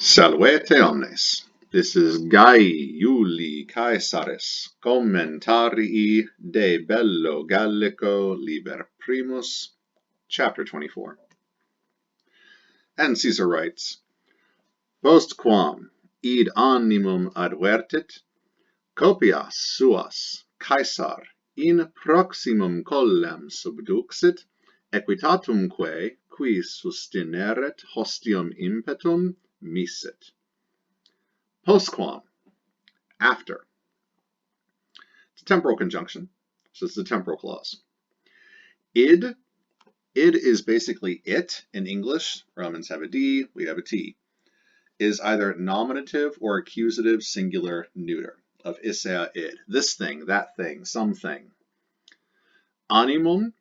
Salvete omnes. This is Gai Iuli Caesaris Commentarii de Bello Gallico Liber Primus, chapter 24. And Caesar writes, Postquam id animum advertit, copias suas Caesar in proximum collem subduxit, equitatumque qui sustineret hostium impetum misit. Postquam, after. It's a temporal conjunction, so it's the temporal clause. Id is basically it in English. Romans have a D, we have a T. Is either nominative or accusative singular neuter of isea id. This thing, that thing, something. Animum.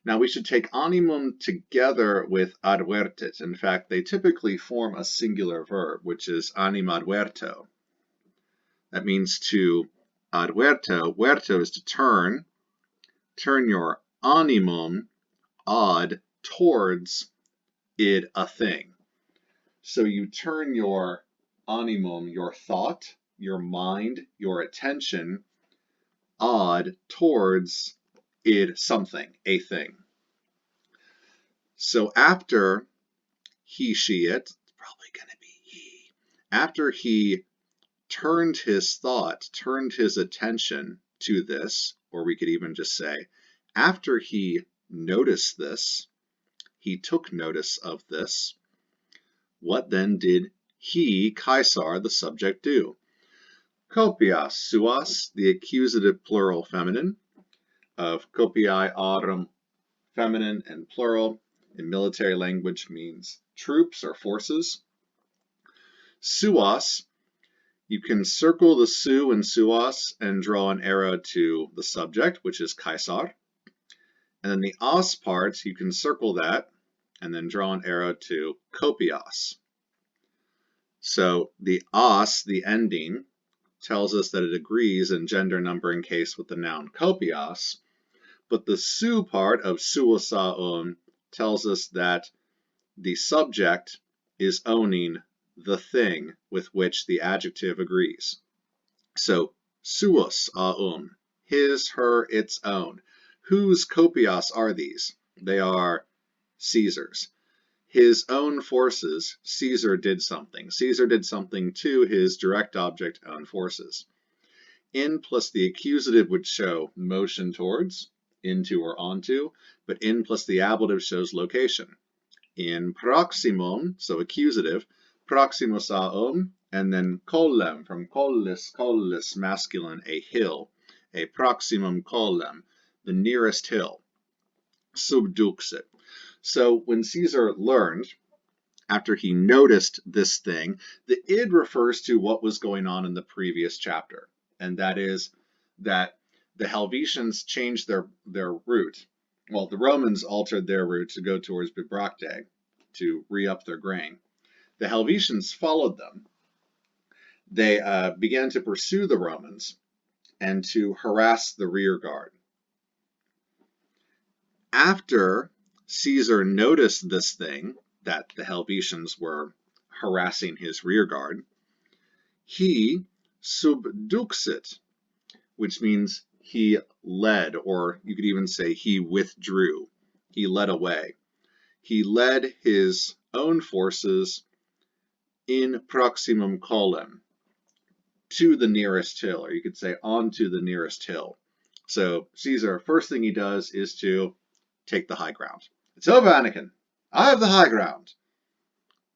Now we should take animum together with advertit. In fact, they typically form a singular verb, which is animadverto. That means to adverto. Verto is to turn. Turn your animum ad towards id, a thing. So you turn your animum, your thought, your mind, your attention, ad towards id, something, a thing. So after he, she, it's probably going to be he. After he turned his thought, turned his attention to this, or we could even just say, after he noticed this, he took notice of this, what then did he, Caesar, the subject, do? Copias suas, the accusative plural feminine of copiae aurum, feminine and plural, in military language means troops or forces. Suas, you can circle the su and suas and draw an arrow to the subject, which is Caesar. And then the as part, you can circle that and then draw an arrow to copias. So the as, the ending, tells us that it agrees in gender numbering case with the noun copias, but the su part of suosaum tells us that the subject is owning the thing with which the adjective agrees. So suos aum, his, her, its own. Whose copias are these? They are Caesar's. His own forces, Caesar did something. Caesar did something to his direct object own forces. In plus the accusative would show motion towards, into or onto, but in plus the ablative shows location. In proximum, so accusative, proximus aum, and then collem, from collis, masculine, a hill, a proximum collem, the nearest hill, subduxit. So when Caesar learned, after he noticed this thing, the id refers to what was going on in the previous chapter, and that is that the Helvetians changed their route. Well, the Romans altered their route to go towards Bibracte to re-up their grain. The Helvetians followed them. They began to pursue the Romans and to harass the rear guard. After Caesar noticed this thing, that the Helvetians were harassing his rear guard, he subduxit, which means he led, or you could even say he withdrew. He led away. He led his own forces in proximum collem, to the nearest hill, or you could say onto the nearest hill. So Caesar, first thing he does is to take the high ground. It's over, Anakin. I have the high ground.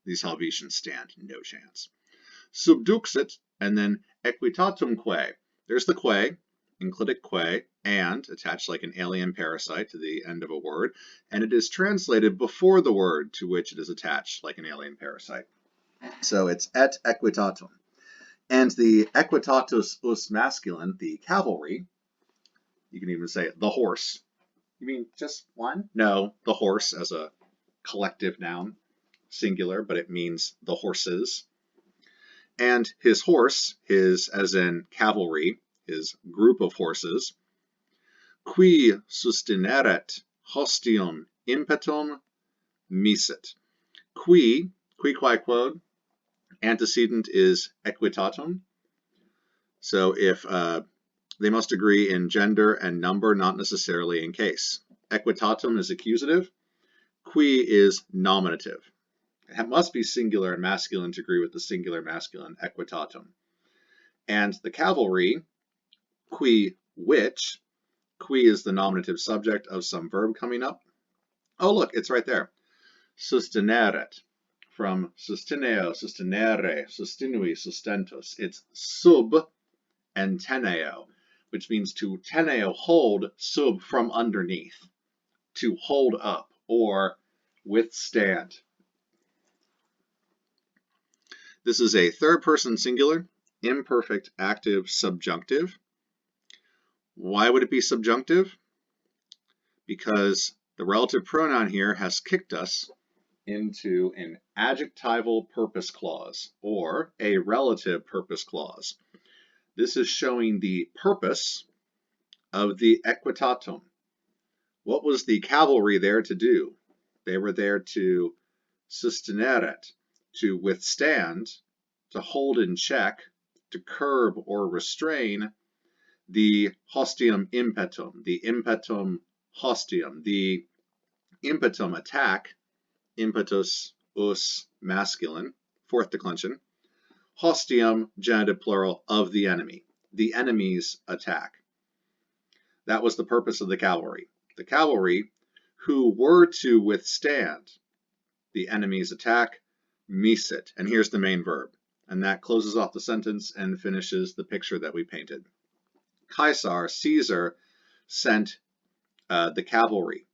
These Helvetians stand no chance. Subduxit, and then equitatumque. There's the que, enclitic que, and attached like an alien parasite to the end of a word, and it is translated before the word to which it is attached like an alien parasite. So it's et equitatum. And the equitatus us masculine, the cavalry, you can even say the horse. You mean just one? No, the horse as a collective noun, singular, but it means the horses. And his horse, his as in cavalry, his group of horses, qui sustineret hostium impetum misit. Qui quod, Antecedent is equitatum. So if they must agree in gender and number, not necessarily in case. Equitatum is accusative. Qui is nominative. It must be singular and masculine to agree with the singular masculine, equitatum. And the cavalry, qui which, qui is the nominative subject of some verb coming up. Oh, look, it's right there. Susteneret, from sustineo, sustenere, sustinui, sustentus. It's sub and teneo, which means to teneo, hold, sub, from underneath, to hold up or withstand. This is a third person singular, imperfect active subjunctive. Why would it be subjunctive? Because the relative pronoun here has kicked us into an adjectival purpose clause or a relative purpose clause. This is showing the purpose of the equitatum. What was the cavalry there to do? They were there to susteneret, to withstand, to hold in check, to curb or restrain the hostium impetum, the impetum hostium, the impetum attack, impetus us masculine, fourth declension, hostium genitive plural of the enemy, the enemy's attack. That was the purpose of the cavalry. The cavalry who were to withstand the enemy's attack, misit. And here's the main verb. And that closes off the sentence and finishes the picture that we painted. Caesar, sent the cavalry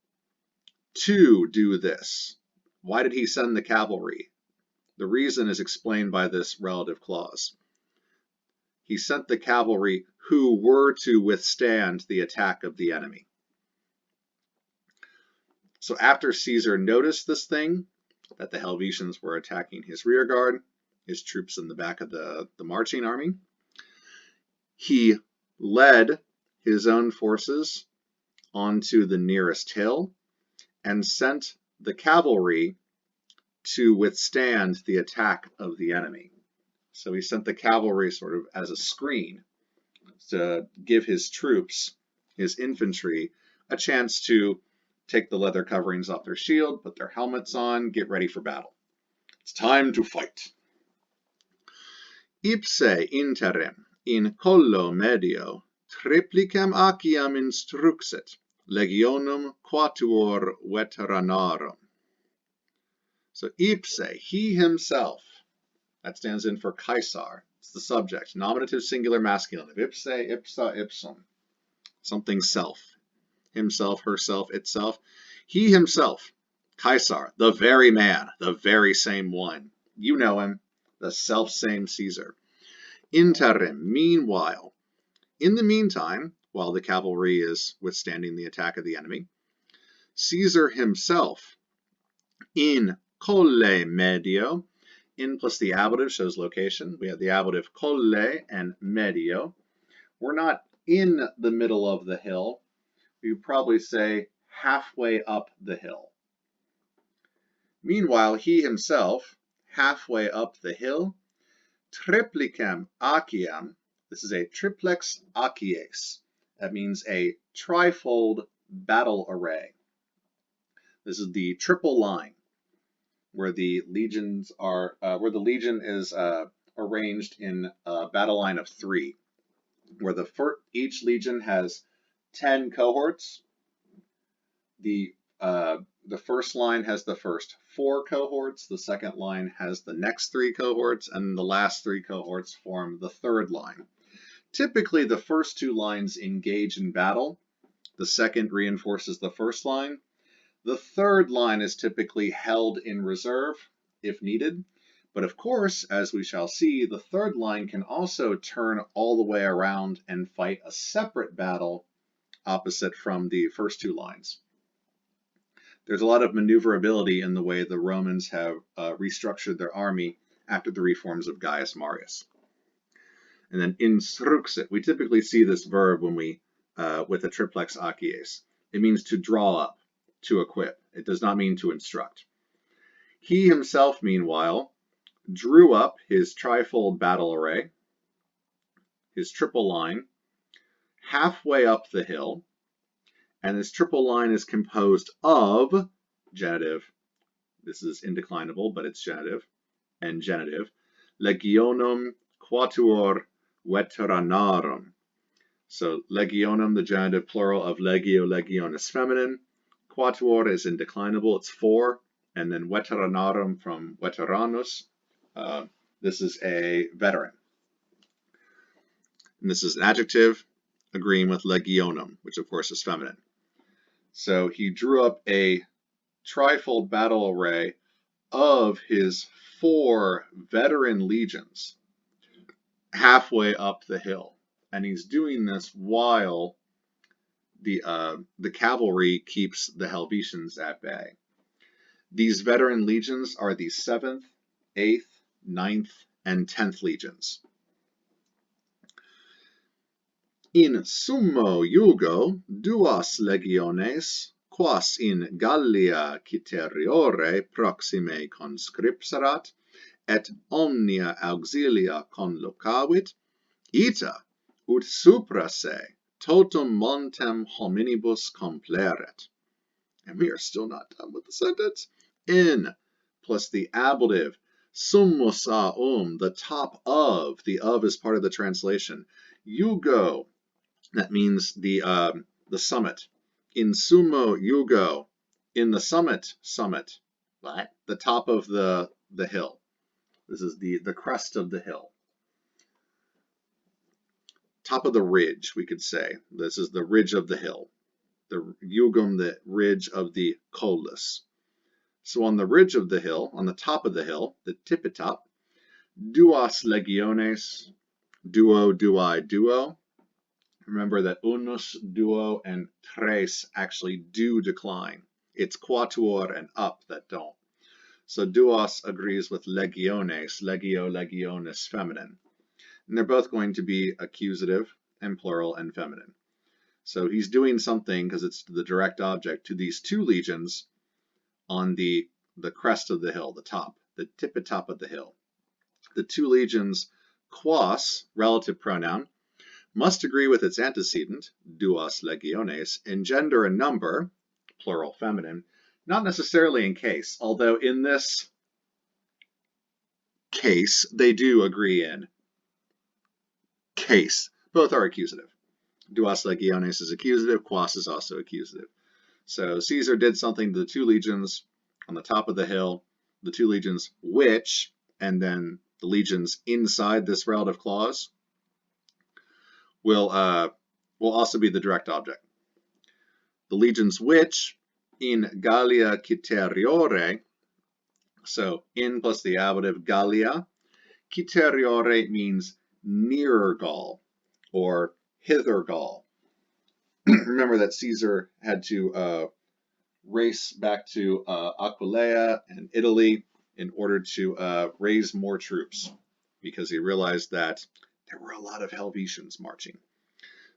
to do this. Why did he send the cavalry? The reason is explained by this relative clause. He sent the cavalry who were to withstand the attack of the enemy. So after Caesar noticed this thing, that the Helvetians were attacking his rear guard, his troops in the back of the marching army, he led his own forces onto the nearest hill and sent the cavalry to withstand the attack of the enemy. So he sent the cavalry sort of as a screen to give his troops, his infantry, a chance to take the leather coverings off their shield, put their helmets on, get ready for battle. It's time to fight. Ipse interim in collo medio triplicam aciam instruxit legionum quatuor veteranarum. So ipse, he himself, that stands in for Caesar. It's the subject, nominative singular masculine of ipse, ipsa, ipsum. Something self. Himself, herself, itself. He himself, Caesar, the very man, the very same one. You know him, the self-same Caesar. Interim, meanwhile. In the meantime, while the cavalry is withstanding the attack of the enemy, Caesar himself, in colle medio, in plus the ablative shows location. We have the ablative colle and medio. We're not in the middle of the hill. We would probably say halfway up the hill. Meanwhile, he himself, halfway up the hill, triplicam aciam, this is a triplex acies. That means a trifold battle array. This is the triple line where the legions are, where the legion is arranged in a battle line of 3, where each legion has 10 cohorts. The first line has the first 4 cohorts, the second line has the next 3 cohorts, and the last 3 cohorts form the third line. Typically, the first 2 lines engage in battle. The second reinforces the first line. The third line is typically held in reserve if needed. But of course, as we shall see, the third line can also turn all the way around and fight a separate battle opposite from the first 2 lines. There's a lot of maneuverability in the way the Romans have restructured their army after the reforms of Gaius Marius. And then instruxit, we typically see this verb when we with a triplex acies. It means to draw up, to equip. It does not mean to instruct. He himself, meanwhile, drew up his trifold battle array, his triple line, halfway up the hill, and this triple line is composed of genitive, this is indeclinable, but it's genitive, and genitive, legionum quatuor veteranarum. So legionum, the genitive plural of legio, legionis feminine. Quatuor is indeclinable, it's 4. And then veteranarum from veteranus. This is a veteran. And this is an adjective agreeing with legionum, which of course is feminine. So he drew up a trifold battle array of his 4 veteran legions halfway up the hill. And he's doing this while the cavalry keeps the Helvetians at bay. These veteran legions are the 7th, 8th, 9th, and 10th legions. In summo iugo duas legiones, quas in Gallia citeriore proxime conscripserat, et omnia auxilia conlocavit, ita, ut supra se, totum montem hominibus compleret. And we are still not done with the sentence. In plus the ablative, summus a the top of, the of is part of the translation. Iugo, that means the summit. In summo iugo, in the summit, what? The top of the hill. This is the crest of the hill. Top of the ridge, we could say. This is the ridge of the hill. The iugum, the ridge of the colus. So on the ridge of the hill, on the top of the hill, the tippitop, duas legiones, duo, duo, duo. Remember that unus, duo, and tres actually do decline. It's quatuor and up that don't. So duos agrees with legiones, legio, legionis, feminine. And they're both going to be accusative and plural and feminine. So he's doing something, because it's the direct object, to these 2 legions on the crest of the hill, the top, the tippitop of the hill. The 2 legions, quas, relative pronoun, must agree with its antecedent, duas legiones, in gender and number, plural feminine, not necessarily in case, although in this case they do agree in case. Both are accusative. Duas legiones is accusative, quas is also accusative. So Caesar did something to the 2 legions on the top of the hill, the 2 legions which, and then the legions inside this relative clause, will also be the direct object. The legions which, in Gallia citeriore, so in plus the ablative Gallia, citeriore means nearer Gaul, or hither Gaul. Remember that Caesar had to race back to Aquileia and Italy in order to raise more troops, because he realized that there were a lot of Helvetians marching.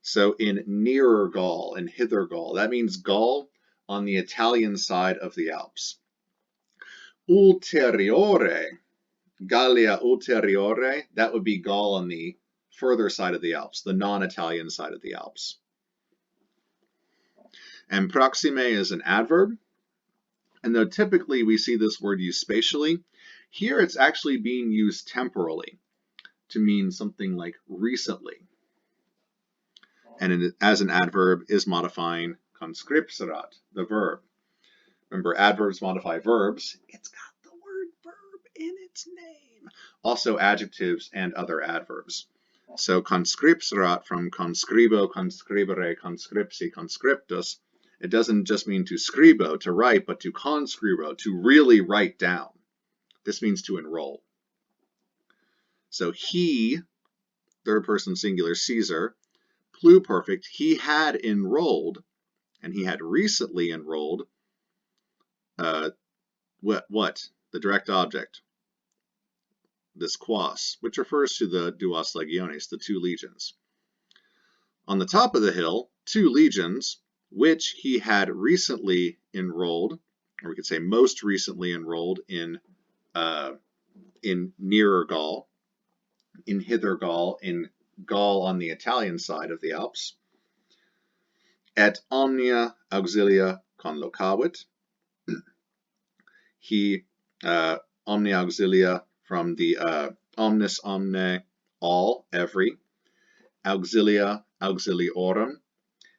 So in nearer Gaul and hither Gaul, that means Gaul on the Italian side of the Alps. Ulteriore, Gallia ulteriore, that would be Gaul on the further side of the Alps, the non-Italian side of the Alps. And proxime is an adverb. And though typically we see this word used spatially, here it's actually being used temporally to mean something like recently. And as an adverb is modifying conscripserat, the verb. Remember, adverbs modify verbs. It's got the word verb in its name. Also adjectives and other adverbs. So conscripserat from conscribo, conscribere, conscripsi, conscriptus. It doesn't just mean to scribo, to write, but to conscribo, to really write down. This means to enroll. So he, third person singular, Caesar, pluperfect, he had enrolled, and he had recently enrolled, what? The direct object, this quas, which refers to the duas legiones, the 2 legions. On the top of the hill, 2 legions, which he had recently enrolled, or we could say most recently enrolled in in Nearer Gaul, in Hither Gaul, in Gaul on the Italian side of the Alps. Et omnia auxilia conlocavit. He, omnia auxilia from the omnis omne, all, every, auxilia, auxiliorum.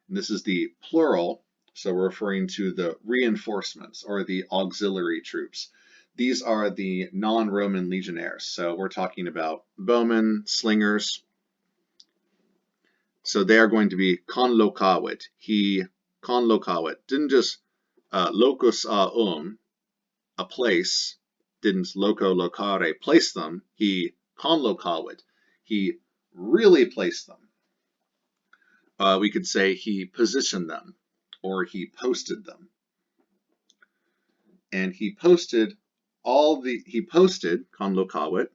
And this is the plural, so we're referring to the reinforcements or the auxiliary troops. These are the non-Roman legionnaires. So we're talking about bowmen, slingers. So they are going to be conlocavit. He conlocavit. Didn't just locus a place, didn't loco locare, place them. He conlocavit. He really placed them. We could say he positioned them, or he posted them. And he posted conlocavit,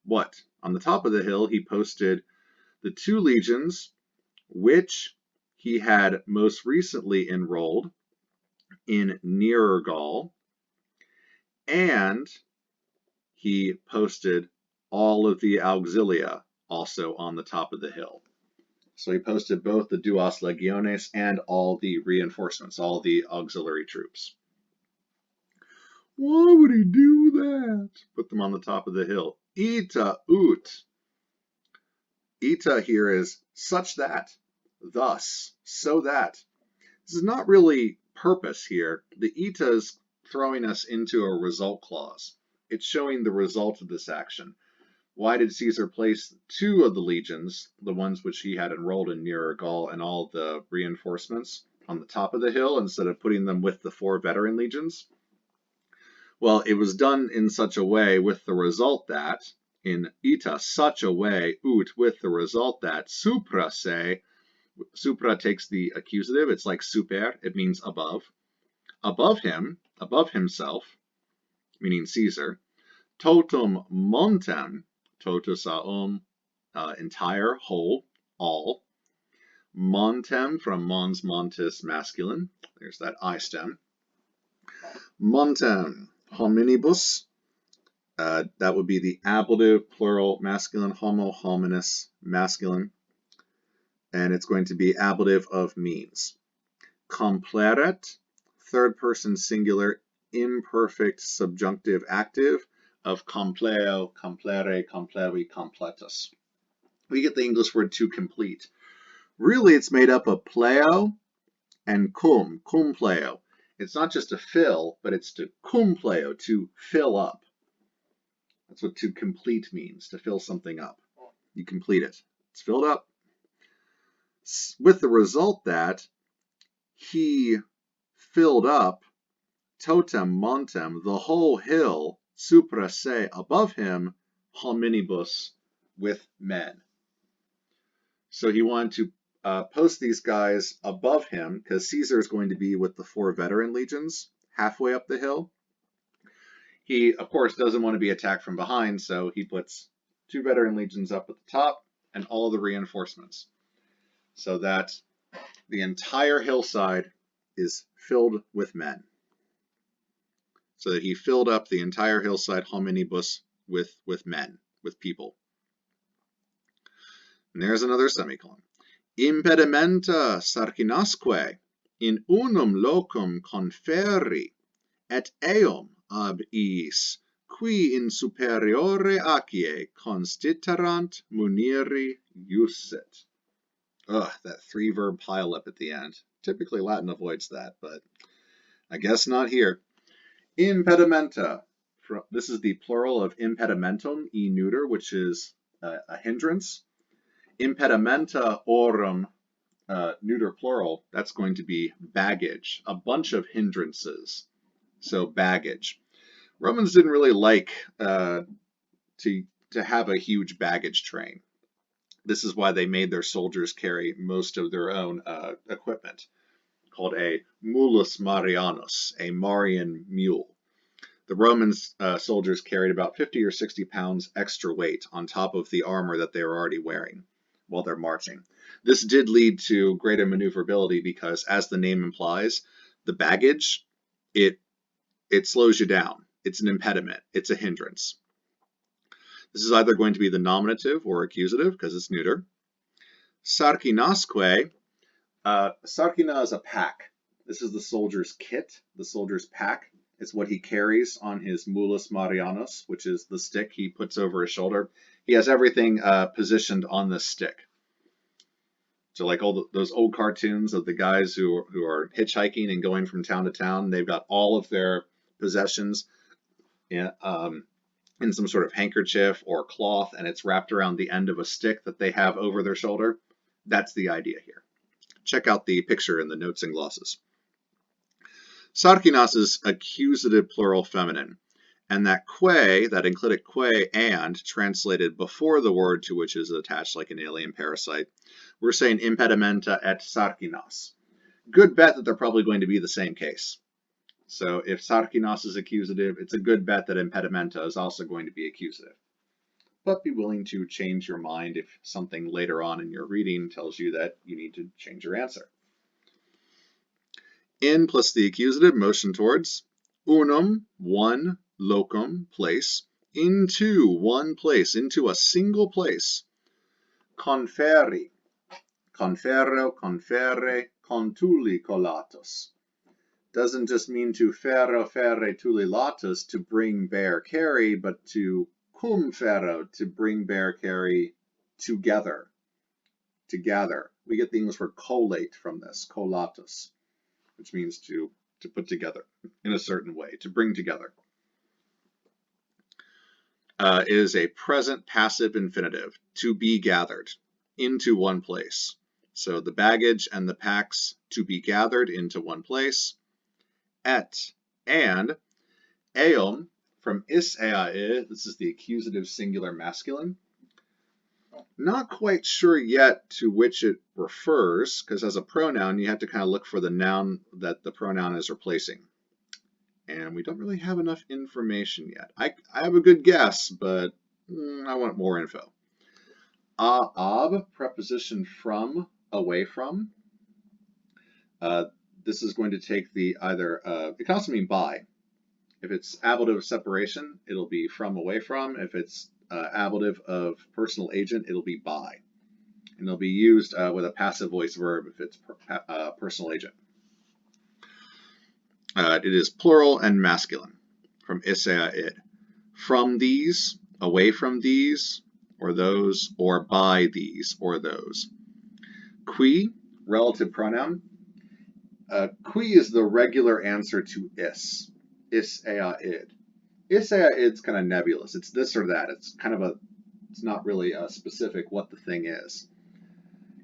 what? On the top of the hill, he posted the 2 legions which he had most recently enrolled in Nearer Gaul, and he posted all of the auxilia also on the top of the hill. So he posted both the duas legiones and all the reinforcements, all the auxiliary troops. Why would he do that? Put them on the top of the hill. Ita ut. Ita here is such that, thus, so that. This is not really purpose here. The ita is throwing us into a result clause. It's showing the result of this action. Why did Caesar place 2 of the legions, the ones which he had enrolled in Nearer Gaul, and all the reinforcements on the top of the hill instead of putting them with the 4 veteran legions? Well, it was done in such a way with the result that, in ita, such a way, ut, with the result that, supra se, supra takes the accusative, it's like super, it means above. Above him, above himself, meaning Caesar, totum montem, totus aum, entire, whole, all. Montem, from mons, montis, masculine. There's that I stem. Montem, hominibus. That would be the ablative, plural, masculine, homo, hominis, masculine. And it's going to be ablative of means. Compleret, third person singular, imperfect, subjunctive, active, of compleo, complere, complevi, completus. We get the English word to complete. Really, it's made up of pleo and cum pleo. It's not just to fill, but it's to cum pleo, to fill up. That's what to complete means, to fill something up. You complete it. It's filled up. With the result that he filled up totem montem, the whole hill, supra se, above him, hominibus, with men. So he wanted to post these guys above him, because Caesar is going to be with the 4 veteran legions halfway up the hill. He, of course, doesn't want to be attacked from behind, so he puts 2 veteran legions up at the top and all the reinforcements, so that the entire hillside is filled with men. So that he filled up the entire hillside hominibus with men, with people. And there's another semicolon. Impedimenta sarcinasque in unum locum conferri, et eum ab iis, qui in superiore acie constituerant muneri jussit. Ugh, that 3-verb pileup at the end. Typically Latin avoids that, but I guess not here. Impedimenta. This is the plural of impedimentum, e neuter, which is a hindrance. Impedimenta orum, neuter plural, that's going to be baggage, a bunch of hindrances. So baggage. Romans didn't really like to have a huge baggage train. This is why they made their soldiers carry most of their own equipment, called a mulus marianus, a Marian mule. The Roman soldiers carried about 50 or 60 pounds extra weight on top of the armor that they were already wearing while they're marching. This did lead to greater maneuverability because, as the name implies, the baggage, it slows you down. It's an impediment. It's a hindrance. This is either going to be the nominative or accusative because it's neuter. Sarkinasque, sarkina is a pack. This is the soldier's kit, the soldier's pack. It's what he carries on his mulus marianus, which is the stick he puts over his shoulder. He has everything positioned on this stick. So like those old cartoons of the guys who are hitchhiking and going from town to town, they've got all of their possessions in some sort of handkerchief or cloth, and it's wrapped around the end of a stick that they have over their shoulder. That's the idea here. Check out the picture in the notes and glosses. Sarkinas is accusative plural feminine, and that que, that enclitic que and, translated before the word to which is attached like an alien parasite, we're saying impedimenta et sarkinas. Good bet that they're probably going to be the same case. So if sarkinas is accusative, it's a good bet that impedimenta is also going to be accusative. But be willing to change your mind if something later on in your reading tells you that you need to change your answer. In plus the accusative, motion towards. Unum, one, locum, place. Into one place, into a single place. Conferi, confero, confere, contuli collatus. Doesn't just mean to ferro, ferre, tuli latus, to bring, bear, carry, but to cum ferro, to bring, bear, carry, together, to gather. We get the English word collate from this, collatus, which means to put together in a certain way, to bring together. Is a present passive infinitive, to be gathered into one place. So the baggage and the packs to be gathered into one place. Et, and, eum, from is ea, this is the accusative singular masculine. Not quite sure yet to which it refers, because as a pronoun, you have to kind of look for the noun that the pronoun is replacing. And we don't really have enough information yet. I have a good guess, but I want more info. Ab, preposition from, away from. This is going to take the either, it can also mean by. If it's ablative of separation, it'll be from, away from. If it's ablative of personal agent, it'll be by. And it'll be used with a passive voice verb if it's personal agent. It is plural and masculine from isea id. From these, away from these, or those, or by these, or those. Qui, relative pronoun. Qui is the regular answer to is ea id. Is ea id's kind of nebulous. It's this or that. It's kind of it's not really specific what the thing is.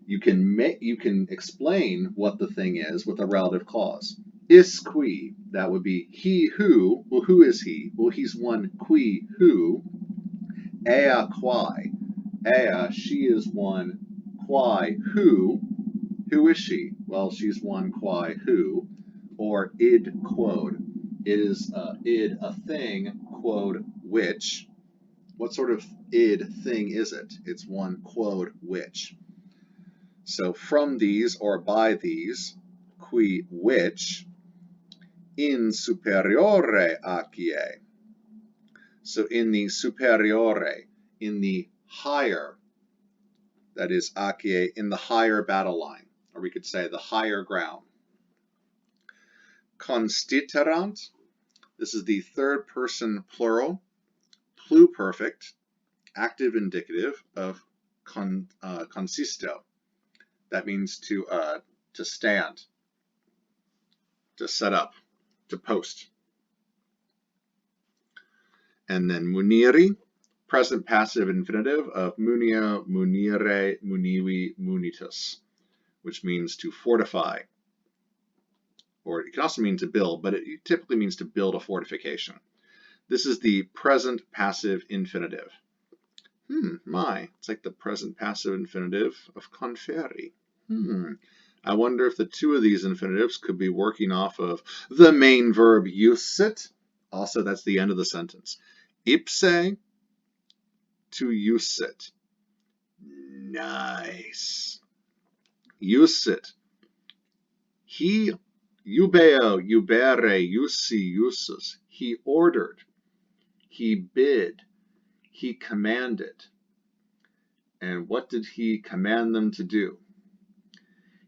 You can explain what the thing is with a relative clause. Is qui, that would be he who. Well, who is he? Well, he's one qui who. Ea quai. Ea, she is one quai who. Who is she? Well, she's one quai who. Or id quod. Is id a thing, quod which. What sort of id thing is it? It's one quod which. So from these or by these, qui which, in superiore acie. So in the superiore, in the higher, that is acie, in the higher battle line, or we could say the higher ground. Constituerant, this is the third person plural, pluperfect, active indicative of consisto. That means to stand, to set up, to post. And then muniri, present passive infinitive of munia, munire, munivi, munitus, which means to fortify. Or it can also mean to build, but it typically means to build a fortification. This is the present passive infinitive. It's like the present passive infinitive of conferi. I wonder if the two of these infinitives could be working off of the main verb usit. Also, that's the end of the sentence. Ipse to usit. Nice. Usit. He, ubeo, ubere, usi, usus. He ordered. He bid. he commanded. And what did he command them to do?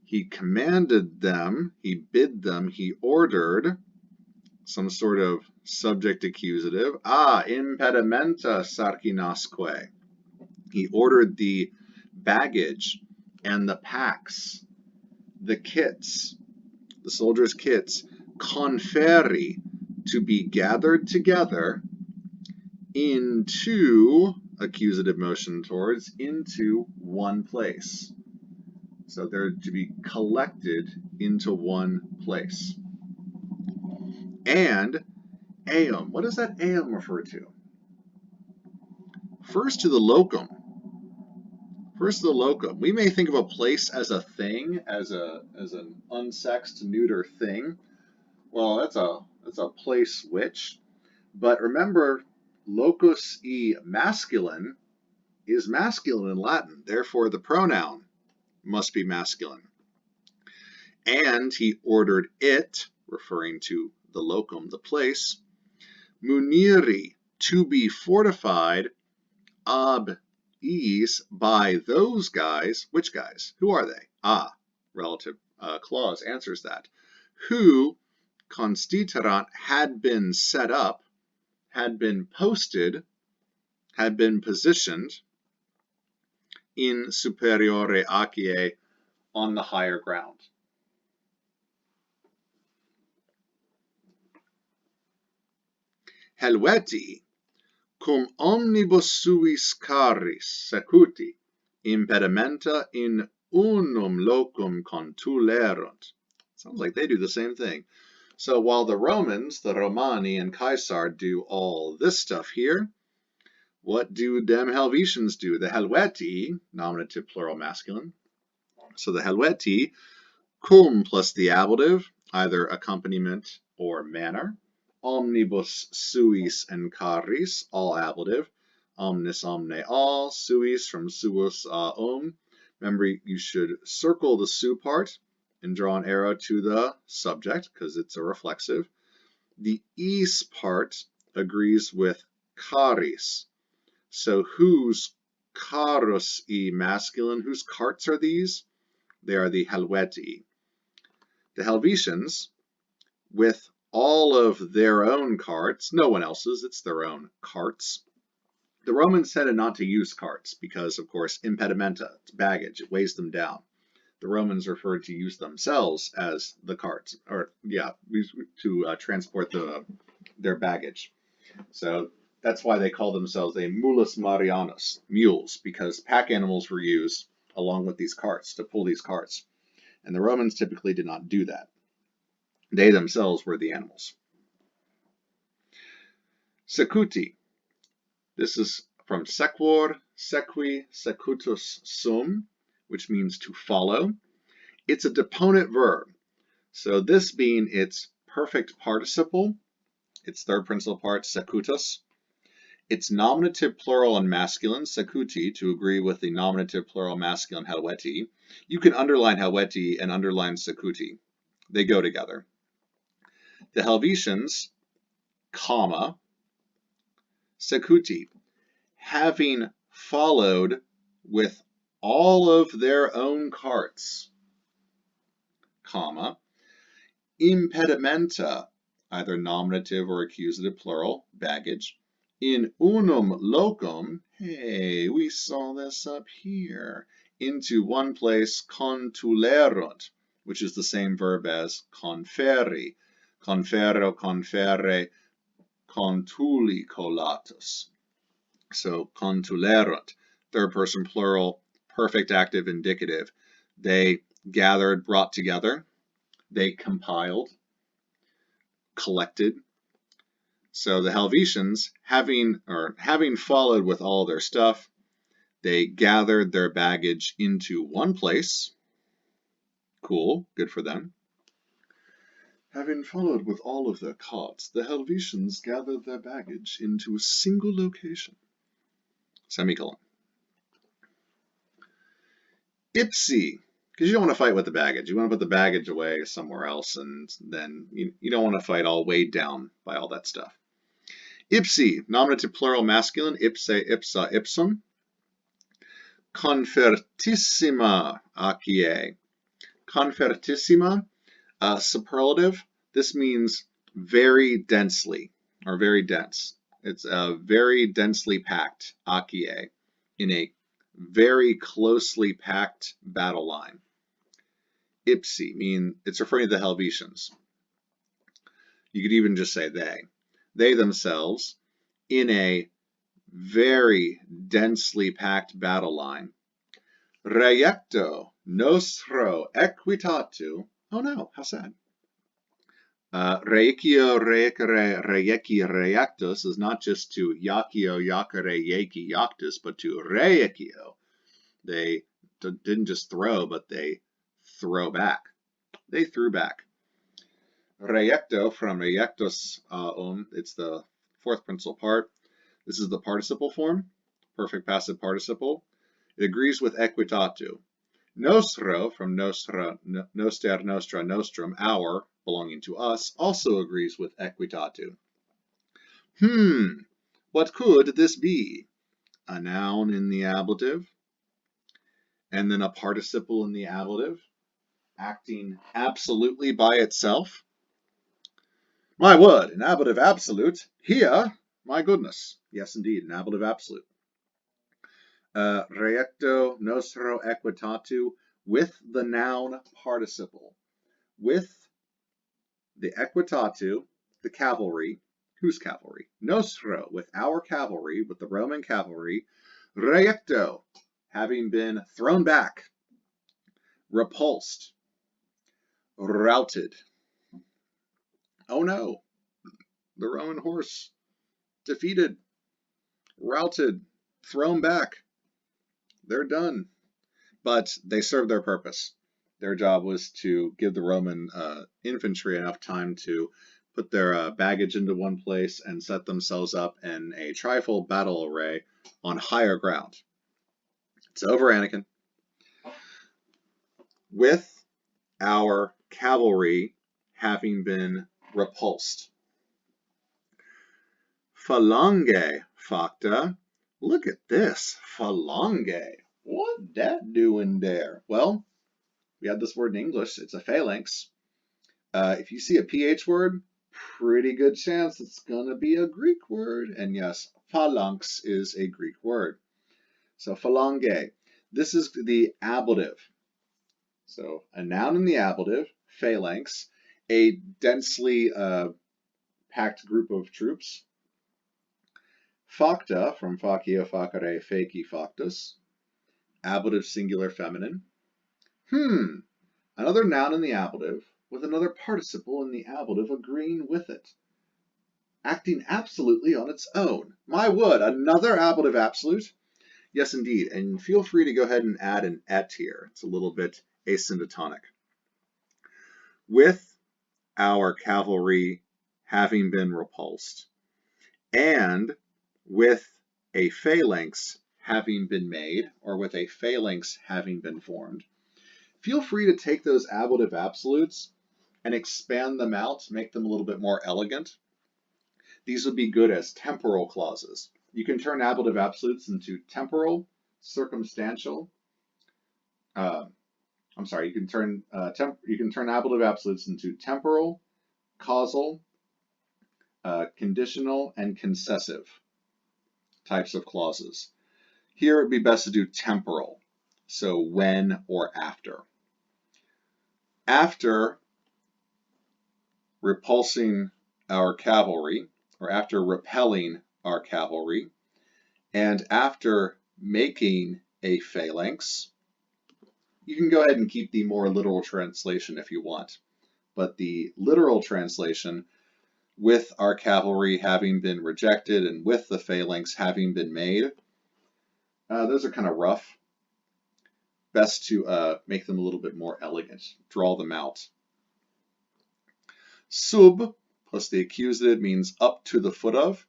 He commanded them, he bid them, he ordered, some sort of subject accusative. Impedimenta sarcinasque. He ordered the baggage and the packs, the kits, the soldiers' kits, conferi, to be gathered together into, accusative motion towards, into one place. So they're to be collected into one place. And eum, what does that eum refer to? First to the locum. First to the locum. We may think of a place as a thing, as an unsexed, neuter thing. Well, that's a place which. But remember, locus e masculine is masculine in Latin. Therefore, the pronoun must be masculine. And he ordered it, referring to the locum, the place, muniri, to be fortified, ab ease, by those guys. Which guys? Who are they? Relative clause answers that. Who, constituerant, had been set up, had been posted, had been positioned in superiore acie, on the higher ground. Helveti, cum omnibus suis caris secuti, impedimenta in unum locum contulerunt. Sounds like they do the same thing. So while the Romans, the Romani and Caesar do all this stuff here, what do them Helvetians do? The Helveti, nominative plural masculine. So the Helveti, cum plus the ablative, either accompaniment or manner. Omnibus suis and caris, all ablative. Omnis, omne, all. Suis from suus Remember, you should circle the su part and draw an arrow to the subject because it's a reflexive. The is part agrees with caris. So whose carus e masculine? Whose carts are these? They are the Helveti. The Helvetians, with all of their own carts, no one else's, it's their own carts. The Romans tended not to use carts because, of course, impedimenta, it's baggage, it weighs them down. The Romans referred to use themselves as the carts, or to transport their baggage. So that's why they call themselves a mulus marianus, mules, because pack animals were used along with these carts to pull these carts. And the Romans typically did not do that. They themselves were the animals. Secuti. This is from sequor, sequi, secutus sum, which means to follow. It's a deponent verb. So this being its perfect participle, its third principal part, secutus. It's nominative plural and masculine, secuti, to agree with the nominative plural masculine Helveti. You can underline Helveti and underline secuti. They go together. The Helvetians, comma, secuti, having followed with all of their own carts, comma, impedimenta, either nominative or accusative plural, baggage, in unum locum, hey, we saw this up here, into one place, contulerunt, which is the same verb as conferi, confero, confere, contuli collatus. So contulerunt, third person plural, perfect active indicative. They gathered, brought together. They compiled, collected. So the Helvetians, having followed with all their stuff, they gathered their baggage into one place. Cool, good for them. Having followed with all of their carts, the Helvetians gathered their baggage into a single location. Semicolon. Ipsi, because you don't want to fight with the baggage. You want to put the baggage away somewhere else, and then you don't want to fight all weighed down by all that stuff. Ipsi, nominative plural masculine, ipse, ipsa, ipsum. Confertissima acie. Confertissima, superlative. This means very densely, or very dense. It's very densely packed, acie, in a very closely packed battle line. Ipsi mean it's referring to the Helvetians. You could even just say they. They themselves, in a very densely packed battle line. Reiecto nostro equitatu. Oh no, how sad. Reikio reicere reieci reactus is not just to yakio yakere yeki yactus, but to reikio. They didn't just throw, but they throw back. They threw back. Reiecto from reiectus it's the fourth principal part. This is the participle form, perfect passive participle. It agrees with equitatu. Nostro from nostra, noster, nostra, nostrum, our, belonging to us, also agrees with equitatu. What could this be? A noun in the ablative, and then a participle in the ablative, acting absolutely by itself. My word, an ablative absolute. Here, my goodness. Yes, indeed, an ablative absolute. Reecto nostro equitatu, with the noun participle. With the equitatu, the cavalry. Whose cavalry? Nostro, with our cavalry, with the Roman cavalry. Reecto, having been thrown back, repulsed, routed. Oh no, the Roman horse, defeated, routed, thrown back. They're done. But they served their purpose. Their job was to give the Roman infantry enough time to put their baggage into one place and set themselves up in a trifold battle array on higher ground. It's over, Anakin. With our cavalry having been repulsed. Phalange facta. Look at this. Phalange. What that doing there? Well, we have this word in English. It's a phalanx. If you see a PH word, pretty good chance it's going to be a Greek word. And yes, phalanx is a Greek word. So phalange. This is the ablative. So a noun in the ablative, phalanx, a densely packed group of troops. Facta, from facio, facere, faci, factus, ablative singular feminine. Another noun in the ablative with another participle in the ablative agreeing with it. Acting absolutely on its own. My word, another ablative absolute? Yes, indeed. And feel free to go ahead and add an et here. It's a little bit asyntotonic. With our cavalry having been repulsed, and with a phalanx having been made, or with a phalanx having been formed, feel free to take those ablative absolutes and expand them out, make them a little bit more elegant. These would be good as temporal clauses. You can turn ablative absolutes into temporal, circumstantial. You can turn ablative absolutes into temporal, causal, conditional, and concessive types of clauses. Here it would be best to do temporal, so when or after. After repulsing our cavalry, or after repelling our cavalry, and after making a phalanx, you can go ahead and keep the more literal translation if you want. But the literal translation, with our cavalry having been rejected and with the phalanx having been made, those are kind of rough. Best to make them a little bit more elegant, draw them out. Sub plus the accusative means up to the foot of.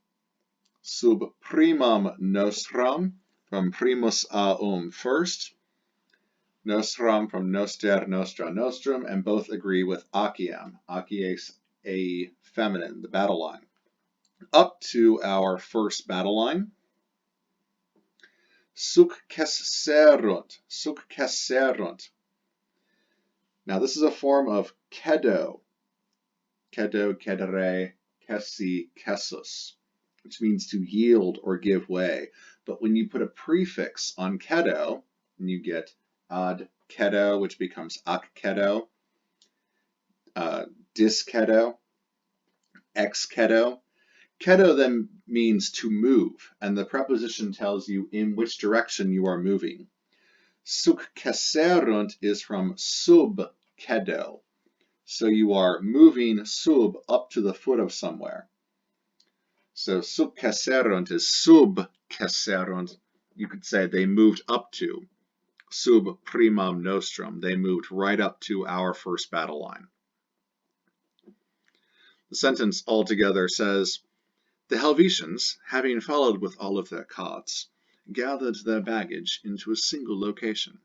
Sub primum nostram, from primus first. Nostram from noster, nostra, nostrum, and both agree with aciem. Aciem, a feminine, the battle line. up to our first battle line. Successerunt, successerunt. Now this is a form of cedo, cedo, cedere, cesi, cesus, which means to yield or give way. But when you put a prefix on cedo, you get ad cedo, which becomes ac cedo, dis cedo, ex cedo. Cedo then means to move, and the preposition tells you in which direction you are moving. Successerunt is from sub cedo, so you are moving sub up to the foot of somewhere. So successerunt is subcesserunt. You could say they moved up to sub primam nostrum. They moved right up to our first battle line. The sentence altogether says, the Helvetians, having followed with all of their carts, gathered their baggage into a single location.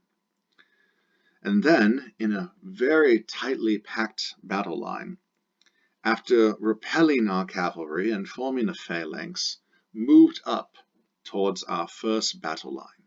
And then, in a very tightly packed battle line, after repelling our cavalry and forming a phalanx, moved up towards our first battle line.